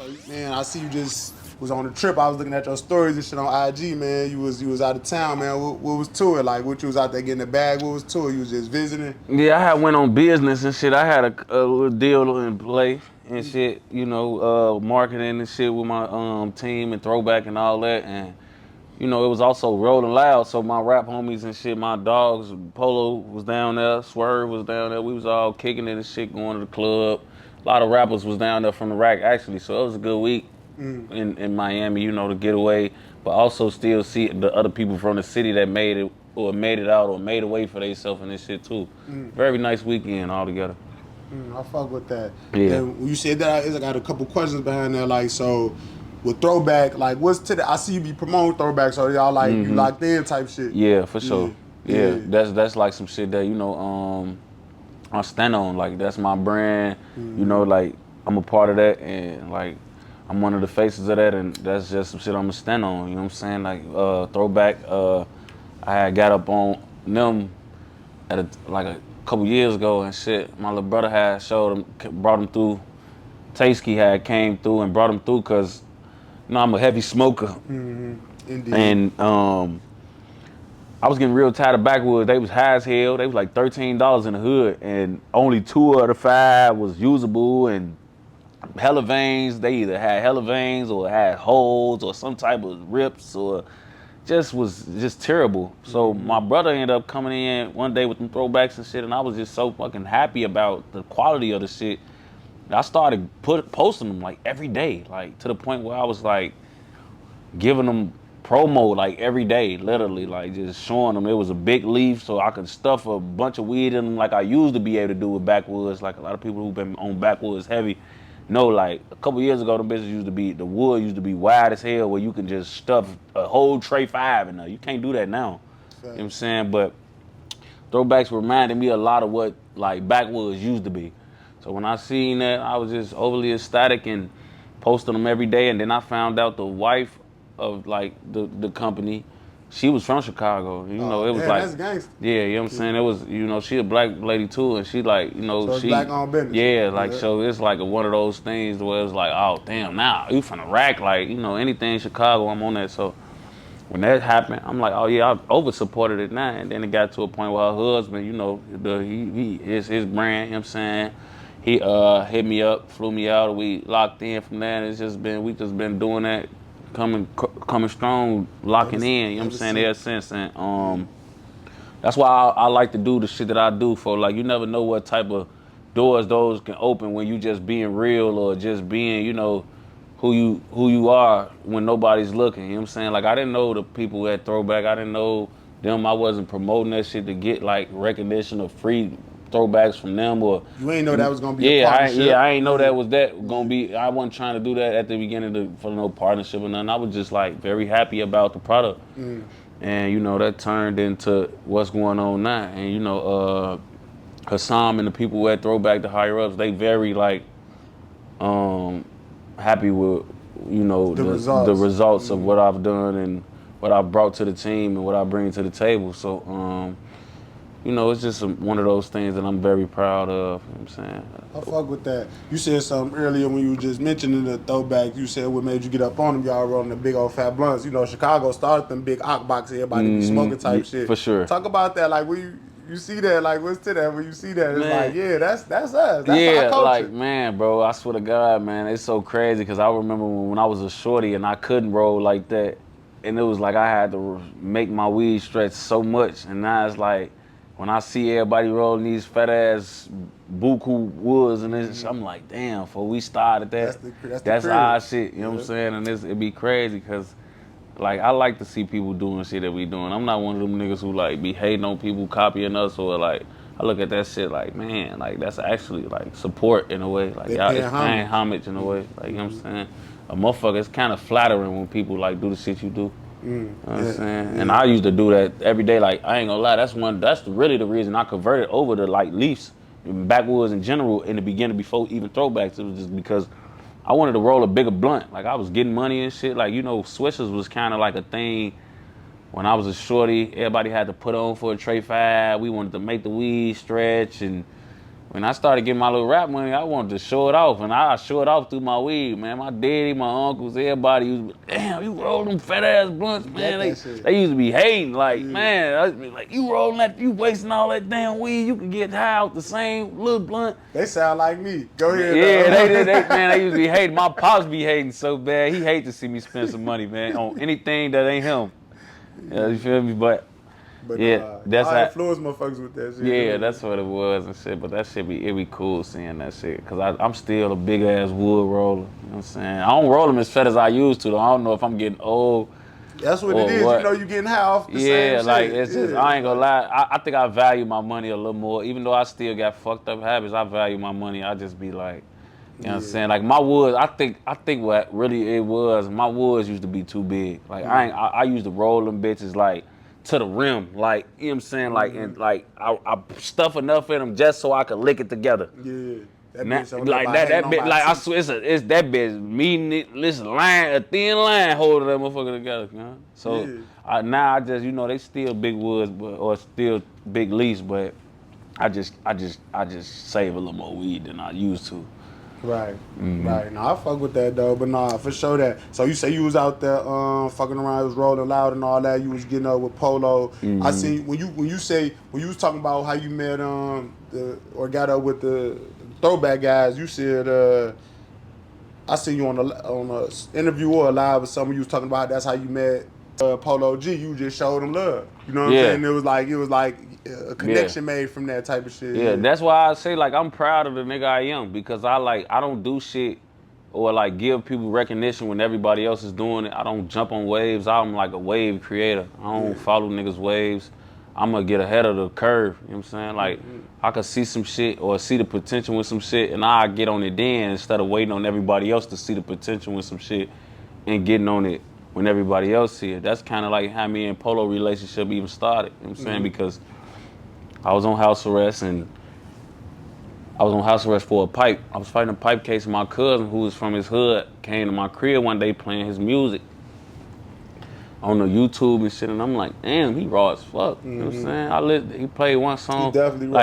So man, I see you just was on a trip. I was looking at your stories and shit on IG, man. You was out of town, man. What was to it? Like what you was out there getting the bag? What was to it? You was just visiting? Yeah, I had went on business and shit. I had a little deal in play and shit, marketing and shit with my team and throwback and all that. And it was also rolling loud. So my rap homies and shit, my dogs, Polo was down there, Swerve was down there. We was all kicking it and shit, going to the club. A lot of rappers was down there from the rack actually. So it was a good week in Miami, to get away, but also still see the other people from the city that made it or made it out or made a way for themselves and this shit too. Very nice weekend altogether. I fuck with that. Yeah. And when you said that, I got a couple questions behind that. Like, so with throwback, like, what's to the? I see you be promoting throwback, so y'all like you locked in type shit. Yeah, for sure. Yeah. Yeah, that's like some shit that I stand on. Like that's my brand. Like I'm a part of that, and like I'm one of the faces of that, and that's just some shit I'm gonna stand on. You know what I'm saying? Like throwback. I had got up on them at a couple years ago and shit. My little brother had brought him through. Tasky had came through and brought him through because I'm a heavy smoker. Indeed. And I was getting real tired of backwoods. They was high as hell. They was like $13 in the hood, and only 2 of the 5 was usable. And hella veins. They either had hella veins or had holes or some type of rips or was just terrible. So my brother ended up coming in one day with them throwbacks and shit, and I was just so fucking happy about the quality of the shit. I started posting them like every day, like to the point where I was like giving them promo like every day, literally, like just showing them it was a big leaf so I could stuff a bunch of weed in them like I used to be able to do with backwoods. Like a lot of people who've been on backwoods heavy know, like a couple years ago, the wood used to be wide as hell where you can just stuff a whole tray 5 in there. You can't do that now. You know what I'm saying? But throwbacks reminded me a lot of what like backwoods used to be. So when I seen that, I was just overly ecstatic and posting them every day. And then I found out the wife of like the company, she was from Chicago. It was like, that's gangsta. yeah, you know what I'm saying? It was, she a black lady too, and she like, So it's she black owned business. yeah, like so it's like one of those things where it's like, oh damn, now you from the rack, like anything in Chicago, I'm on that. So when that happened, I'm like, oh yeah, I over supported it now, and then it got to a point where her husband, his brand, you know what I'm saying? He hit me up, flew me out, we locked in from that. It's just been we just been doing that, coming strong, locking in, you know what I'm saying, ever since. And that's why I like to do the shit that I do, for like you never know what type of doors those can open when you just being real or just being, who you are when nobody's looking. You know what I'm saying? Like I didn't know the people at Throwback. I didn't know them. I wasn't promoting that shit to get like recognition or free throwbacks from them, or You ain't know that was gonna be a partnership. I ain't know that was gonna be. I wasn't trying to do that at the beginning for no partnership or nothing. I was just like very happy about the product, and that turned into what's going on now. And Hassam and the people at Throwback, the higher ups, they very like happy with the results of what I've done and what I've brought to the team and what I bring to the table. So it's just one of those things that I'm very proud of. You know what I'm saying? I fuck with that. You said something earlier when you were just mentioning the throwback. You said what made you get up on them. Y'all rolling the big old fat blunts. Chicago started them big ock box, everybody be smoking type shit. For sure. Talk about that. Like when you see that, like what's to that? When you see that, it's like, yeah, that's us. That's our culture. Like man, bro, I swear to God, man, it's so crazy because I remember when I was a shorty and I couldn't roll like that, and it was like I had to make my weed stretch so much, and now it's like, when I see everybody rolling these fat ass buku woods and this, I'm like, damn, before we started that's our shit. You know what I'm saying? And it'd be crazy because, like, I like to see people doing shit that we doing. I'm not one of them niggas who like be hating on people copying us, or like, I look at that shit like, man, like that's actually like support in a way. Like y'all, it's paying homage in a way. Like, you know what I'm saying? A motherfucker, it's kind of flattering when people like do the shit you do. You know what I'm saying? And I used to do that every day. Like, I ain't gonna lie, that's really the reason I converted over to like Leafs, backwoods in general in the beginning before even throwbacks. It was just because I wanted to roll a bigger blunt. Like I was getting money and shit. Like, swishers was kind of like a thing when I was a shorty. Everybody had to put on for a tray 5. We wanted to make the weed stretch, and when I started getting my little rap money, I wanted to show it off, and I show it off through my weed, man. My daddy, my uncles, everybody used to be, damn, you roll them fat ass blunts, man. They used to be hating, like, man, I used to be like, you rolling that, you wasting all that damn weed, you can get high off the same little blunt. They sound like me. Go ahead. Yeah, they used to be hating. My pops be hating so bad. He hate to see me spend some money, man, on anything that ain't him. Yeah, you feel me? But yeah, that's I how influence motherfuckers with that shit. Yeah, that's what it was and shit. But that shit it be cool seeing that shit. Cause I'm still a big ass wood roller. You know what I'm saying? I don't roll them as fat as I used to though. I don't know if I'm getting old. That's what it is. What. You know you getting high off the same shit. Like it's just I ain't gonna lie. I think I value my money a little more. Even though I still got fucked up habits, I value my money. I just be like, you know what I'm saying? Like my woods, I think what really it was, my woods used to be too big. Like I used to roll them bitches like to the rim, like, you know what I'm saying? Like, and like I stuff enough in them just so I could lick it together. Yeah. That bitch, like I swear, it's that bitch meeting it. Listen, a thin line holding that motherfucker together, man. So now I just, you know, they still big woods, or still big leaves, but I just save a little more weed than I used to. Right, right. Nah, I fuck with that though, but nah, for sure that. So you say you was out there fucking around, was rolling loud and all that. You was getting up with Polo. I see when you was talking about how you met or got up with the Throwback guys. You said I see you on a interview or a live with someone. You was talking about that's how you met Polo G. You just showed him love. You know what I'm saying? It was like a connection made from that type of shit. Yeah, that's why I say like I'm proud of the nigga I am, because I don't do shit or like give people recognition when everybody else is doing it. I don't jump on waves. I'm like a wave creator. I don't follow niggas' waves. I'm gonna get ahead of the curve. You know what I'm saying? Like I could see some shit or see the potential with some shit, and I get on it then instead of waiting on everybody else to see the potential with some shit and getting on it when everybody else see it. That's kind of like how me and Polo relationship even started. You know what I'm saying? Because I was on house arrest, and I was on house arrest for a pipe. I was fighting a pipe case, and my cousin, who was from his hood, came to my crib one day playing his music on the YouTube and shit, and I'm like, damn, he raw as fuck. You know what I'm saying? He played one song. He definitely raw.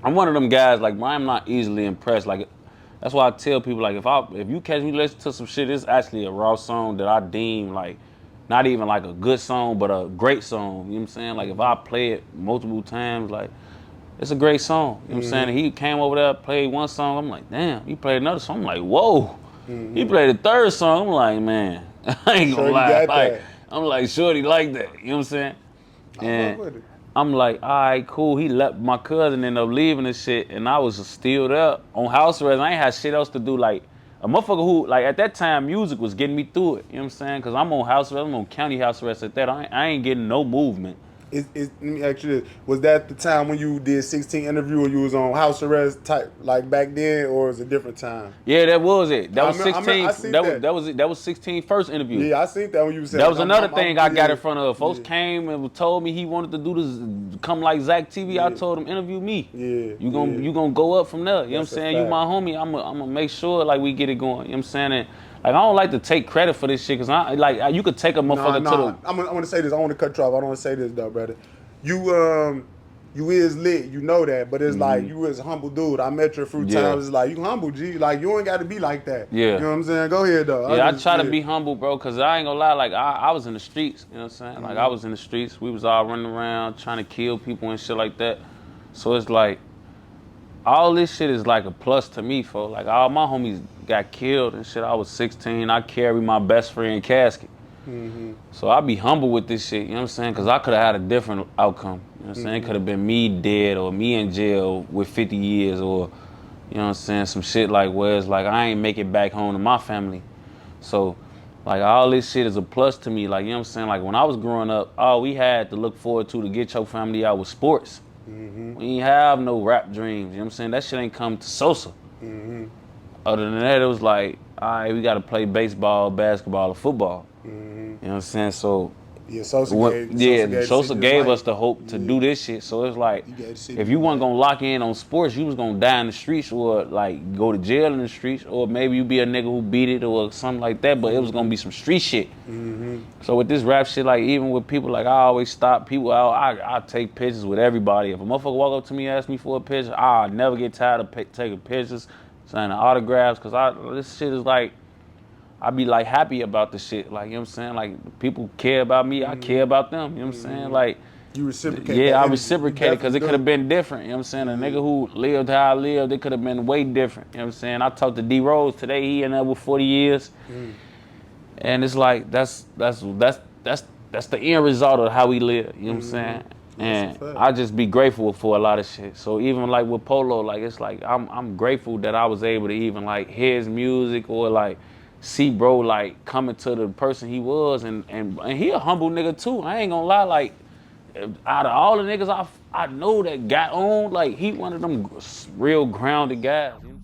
I'm one of them guys, like, I'm not easily impressed. Like, that's why I tell people, like, if you catch me listen to some shit, it's actually a raw song that I deem, like, not even like a good song, but a great song. You know what I'm saying? Like if I play it multiple times, like it's a great song. You know what I'm saying? And he came over there, played one song. I'm like, damn. He played another song. I'm like, whoa. He played the third song. I'm like, man, I ain't gonna lie. Like, I'm like, shorty like that. You know what I'm saying? And I'm like, all right, cool. He left. My cousin ended up leaving and shit, and I was still there on house arrest. I ain't had shit else to do. Like a motherfucker who, like, at that time, music was getting me through it. You know what I'm saying? Because I'm on house arrest. I'm on county house arrest at that. I ain't getting no movement. Let me ask you this. Was that the time when you did 16 interview or you was on house arrest type, like back then, or was it a different time? Yeah, that was it. That was 16. That was 16 first interview. Yeah, I seen that when you said that was another thing I got in front of. Folks came and told me he wanted to do this, come like Zach TV. I told him, interview me. Yeah. You gonna go up from there. You know what I'm saying? You my homie. I'm gonna make sure like we get it going. You know what I'm saying? And, like, I don't like to take credit for this shit, because you could take a motherfucker to the... I'm gonna say this. I want to cut you off. I don't want to say this, though, brother. You is lit. You know that. But it's like, you is a humble dude. I met you a few times. It's like, you humble, G. Like, you ain't got to be like that. Yeah. You know what I'm saying? Go ahead, though. Yeah, I try to be humble, bro, because I ain't gonna lie. Like, I was in the streets. You know what I'm saying? Like, I was in the streets. We was all running around trying to kill people and shit like that. So it's like, all this shit is like a plus to me, folks. Like, all my homies got killed and shit. I was 16. I carried my best friend casket. So I be humble with this shit, you know what I'm saying? Because I could have had a different outcome. You know what I'm saying? It could have been me dead or me in jail with 50 years or, you know what I'm saying, some shit like where it's like I ain't make it back home to my family. So, like, all this shit is a plus to me. Like, you know what I'm saying? Like, when I was growing up, all we had to look forward to get your family out was sports. We ain't have no rap dreams, you know what I'm saying? That shit ain't come to Sosa. Other than that, it was like, all right, we got to play baseball, basketball, or football. You know what I'm saying? So Yeah, Sosa gave the Sosa city gave light. us the hope to do this shit. So it's like, He gave the city if you weren't light. gonna lock in on sports, you was gonna die in the streets or like go to jail in the streets, or maybe you be a nigga who beat it or something like that. But it was gonna be some street shit. So with this rap shit, like even with people, like I always stop people out. I take pictures with everybody. If a motherfucker walk up to me and ask me for a picture, I never get tired of taking pictures, signing autographs, cause this shit is like, I be like happy about the shit. Like, you know what I'm saying? Like people care about me, I care about them. You know what I'm saying? Like, You reciprocate. yeah, that I energy. reciprocated because it could have been different. You know what I'm saying? A nigga who lived how I lived, it could have been way different. You know what I'm saying? I talked to D Rose today. He in there with 40 years, and it's like that's the end result of how we live. You know what I'm saying? And I just be grateful for a lot of shit. So even like with Polo, like it's like I'm grateful that I was able to even like hear his music or like see bro like coming to the person he was, and he a humble nigga too. I ain't gonna lie, like out of all the niggas I know that got on, like he one of them real grounded guys. You know?